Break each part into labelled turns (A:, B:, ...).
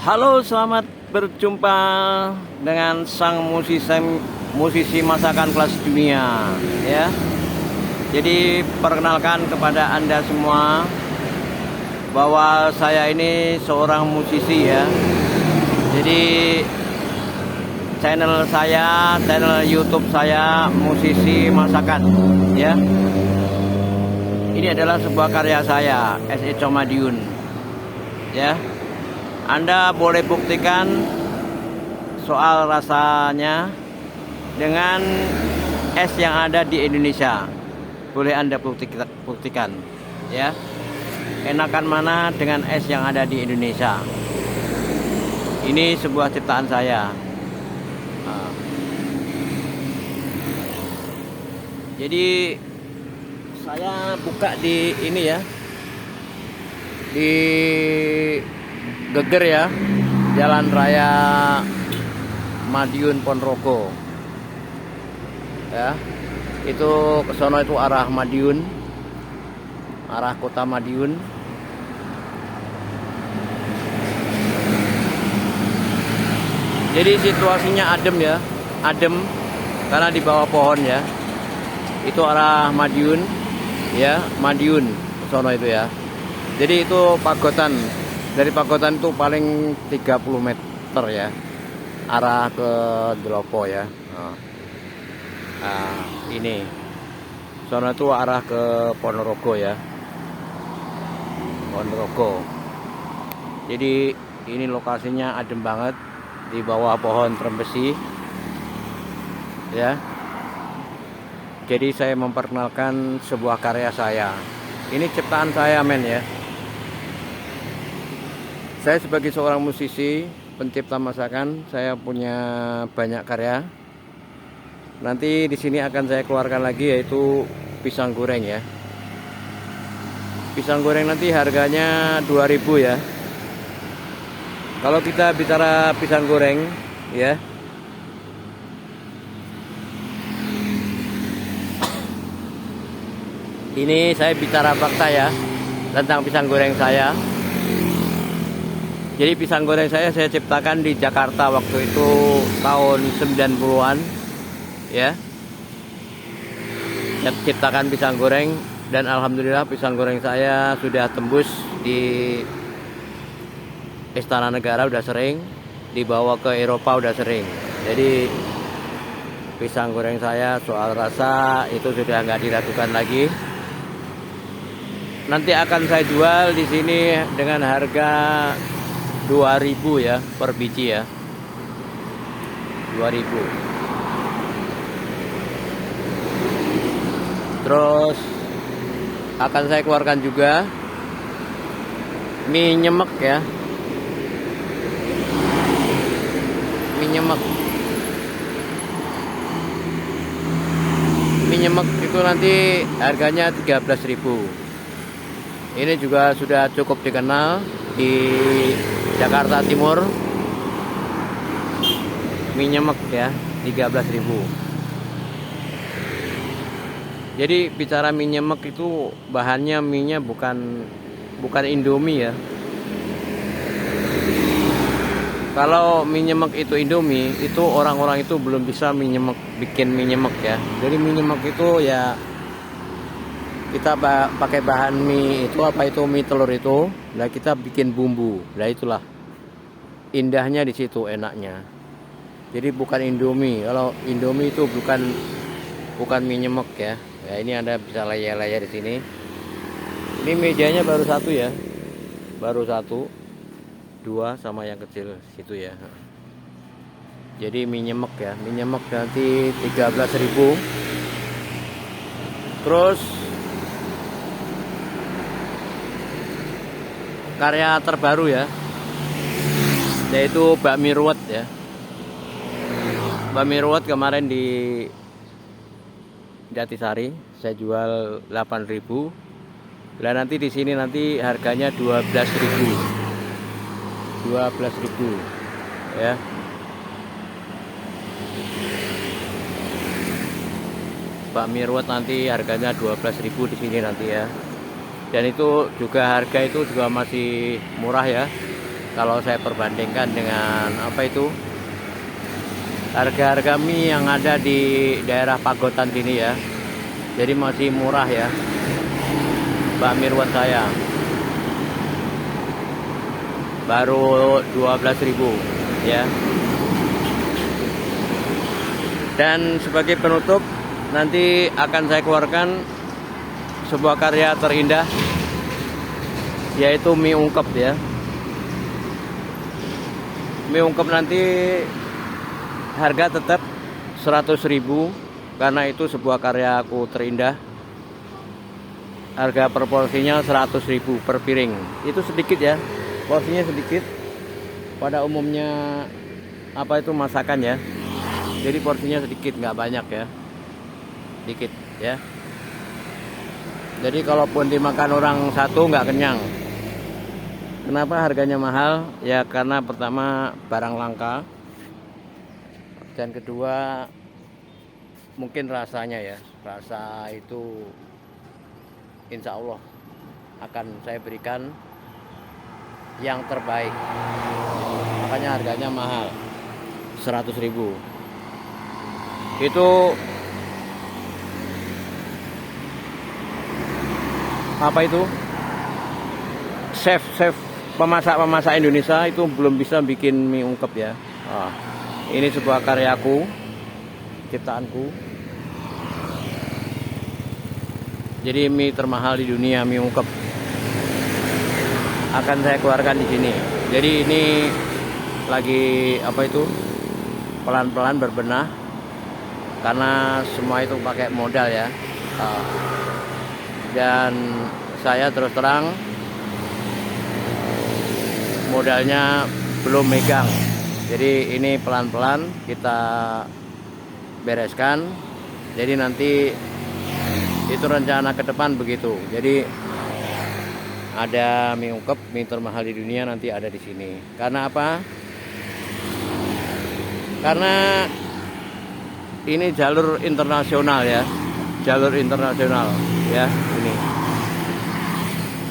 A: Halo, selamat berjumpa dengan sang musisi masakan kelas dunia, ya. Jadi perkenalkan kepada Anda semua bahwa saya ini seorang musisi, ya. Jadi channel YouTube saya musisi masakan, ya. Ini adalah sebuah karya saya, S.E. Comadiun, ya. Anda boleh buktikan soal rasanya dengan es yang ada di Indonesia. Boleh Anda buktikan, ya. Enakan mana dengan es yang ada di Indonesia? Ini sebuah ciptaan saya. Jadi saya buka di ini, ya, di Geger, ya, Jalan Raya Madiun Ponorogo, ya. Itu kesono itu arah Madiun, arah kota Madiun. Jadi situasinya adem, ya, adem karena di bawah pohon, ya. Itu arah Madiun, ya, Madiun kesono itu, ya. Jadi itu pagotan. Dari pagotan itu paling 30 meter, ya, arah ke Delopo, ya. Nah, ini sono itu arah ke Ponorogo, ya, Ponorogo. Jadi ini lokasinya adem banget di bawah pohon trembesi, ya. Jadi saya memperkenalkan sebuah karya saya. Ini ciptaan saya, men, ya. Saya sebagai seorang musisi, pencipta masakan, saya punya banyak karya. Nanti di sini akan saya keluarkan lagi, yaitu pisang goreng, ya. Pisang goreng nanti harganya 2.000, ya. Kalau kita bicara pisang goreng, ya, ini saya bicara fakta, ya, tentang pisang goreng saya. Jadi pisang goreng saya ciptakan di Jakarta waktu itu tahun 90-an, ya. Saya ciptakan pisang goreng dan alhamdulillah pisang goreng saya sudah tembus di Istana Negara, udah sering dibawa ke Eropa, udah sering. Jadi pisang goreng saya soal rasa itu sudah nggak diragukan lagi. Nanti akan saya jual di sini dengan harga 2.000, ya, per biji, ya. 2.000. Terus akan saya keluarkan juga mie nyemek, ya. Mie nyemek. Mie nyemek itu nanti harganya 13.000. Ini juga sudah cukup dikenal di Jakarta Timur. Mie nyemek, ya, 13.000. Jadi bicara mie nyemek itu bahannya mie-nya bukan Indomie, ya. Kalau mie nyemek itu Indomie, itu orang-orang itu belum bisa bikin mie nyemek, ya. Jadi mie nyemek itu, ya, kita pakai bahan mie itu mie telur itu, nah kita bikin bumbu, nah itulah indahnya di situ, enaknya. Jadi bukan Indomie. Kalau Indomie itu bukan mie nyemek, ya. Ya, ini Anda bisa layar-layar di sini. Ini mejanya baru satu, ya, baru satu, dua sama yang kecil situ, ya. Jadi mie nyemek, ya, mie nyemek nanti 13.000. Terus karya terbaru, ya, yaitu bakmi ruwet, ya. Bakmi ruwet kemarin di Jatisari saya jual 8.000. Lah nanti di sini nanti harganya 12.000. 12.000, ya. Bakmi ruwet nanti harganya 12.000 di sini nanti, ya. Dan itu juga harga itu juga masih murah, ya. kalau saya perbandingkan dengan apa itu harga-harga mie yang ada di daerah Pagotan sini ya. Jadi masih murah ya. Bakmi ruwet saya baru 12.000 ya. Dan sebagai penutup nanti akan saya keluarkan sebuah karya terindah, yaitu mie ungkep ya. Mie ungkep nanti harga tetap 100.000 karena itu sebuah karya aku terindah. Harga per porsinya 100.000 per piring. Itu sedikit ya, porsinya sedikit. Pada umumnya apa itu masakan ya. Jadi porsinya sedikit, nggak banyak ya, dikit ya. Jadi kalaupun dimakan orang satu nggak kenyang. Kenapa harganya mahal? Ya karena pertama barang langka, dan kedua mungkin rasanya ya. Rasa itu insya Allah akan saya berikan yang terbaik. Makanya harganya mahal, 100.000. Itu apa itu? Chef pemasak Indonesia itu belum bisa bikin mie ungkep ya. Ini sebuah karyaku, ciptaanku. Jadi mie termahal di dunia, mie ungkep, akan saya keluarkan di sini. Jadi ini lagi apa itu? Pelan-pelan berbenah karena semua itu pakai modal ya. Dan saya terus terang modalnya belum megang. Jadi ini pelan-pelan kita bereskan. Jadi nanti itu rencana ke depan begitu. Jadi ada mie ungkep, mie termahal di dunia nanti ada di sini. Karena apa? Karena ini jalur internasional ya. Jalur internasional ya,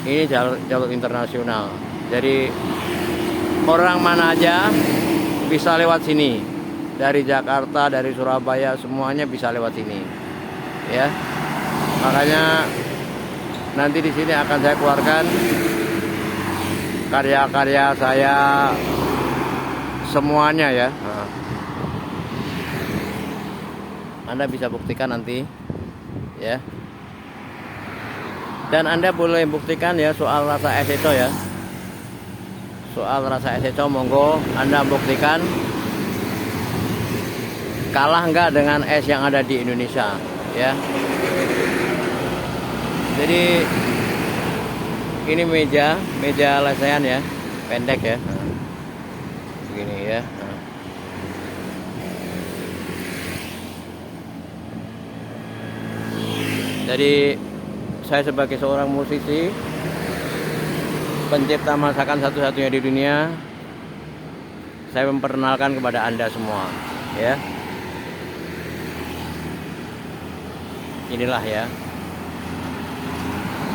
A: ini jalur internasional. Jadi orang mana aja bisa lewat sini, dari Jakarta, dari Surabaya, semuanya bisa lewat sini ya. Makanya nanti di sini akan saya keluarkan karya-karya saya semuanya ya. Anda bisa buktikan nanti ya. Dan Anda boleh buktikan ya soal rasa es itu ya. Soal rasa es itu monggo Anda buktikan kalah nggak dengan es yang ada di Indonesia ya. Jadi ini meja lesehan ya, pendek ya. Begini ya. Jadi saya sebagai seorang musisi, pencipta masakan satu-satunya di dunia, saya memperkenalkan kepada Anda semua ya. Inilah ya.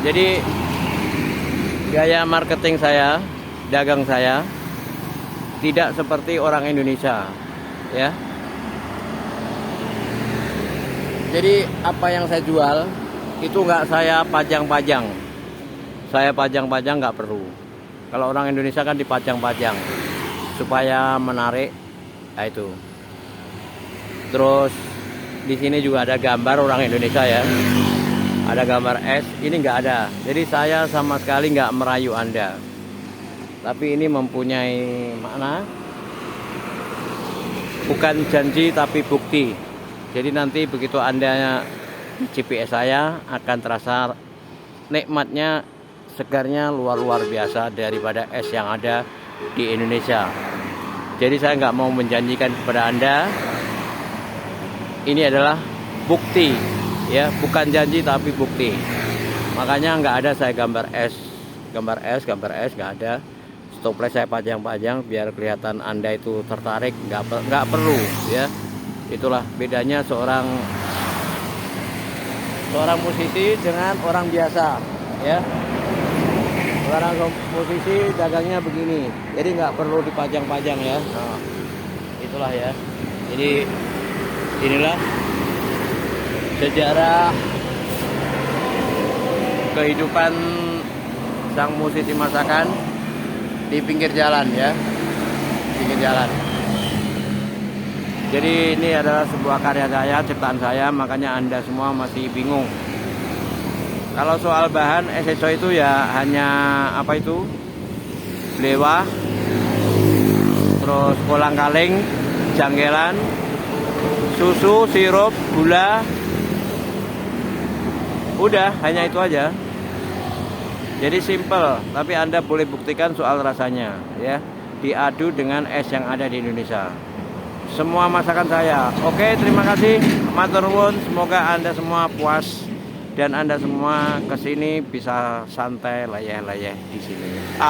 A: Jadi gaya marketing saya, dagang saya tidak seperti orang Indonesia ya. Jadi apa yang saya jual itu nggak saya pajang-pajang. Saya pajang-pajang nggak perlu. Kalau orang Indonesia kan dipajang-pajang supaya menarik. Nah itu. Terus di sini juga ada gambar orang Indonesia ya. Ada gambar es. Ini nggak ada. Jadi saya sama sekali nggak merayu Anda. Tapi ini mempunyai makna. Bukan janji tapi bukti. Jadi nanti begitu Anda GPS saya akan terasa nikmatnya, segarnya luar biasa daripada es yang ada di Indonesia. Jadi saya nggak mau menjanjikan kepada Anda. Ini adalah bukti ya, bukan janji tapi bukti. Makanya nggak ada saya gambar es nggak ada. Stoples saya pajang-pajang biar kelihatan Anda itu tertarik, nggak perlu ya. Itulah bedanya seorang musisi dengan orang biasa ya. Sekarang musisi dagangnya begini, jadi nggak perlu dipajang-pajang ya. Nah, itulah ya. Jadi inilah sejarah kehidupan sang musisi masakan di pinggir jalan ya, pinggir jalan. Jadi ini adalah sebuah karya saya, ciptaan saya, makanya Anda semua masih bingung. Kalau soal bahan SSO itu ya hanya apa itu, belewa, terus kolang-kaling, janggelan, susu, sirup, gula, udah hanya itu aja. Jadi simple, tapi Anda boleh buktikan soal rasanya ya, diadu dengan es yang ada di Indonesia. Semua masakan saya. Oke, terima kasih, matur nuwun. Semoga Anda semua puas dan Anda semua kesini bisa santai layeh-layeh di sini.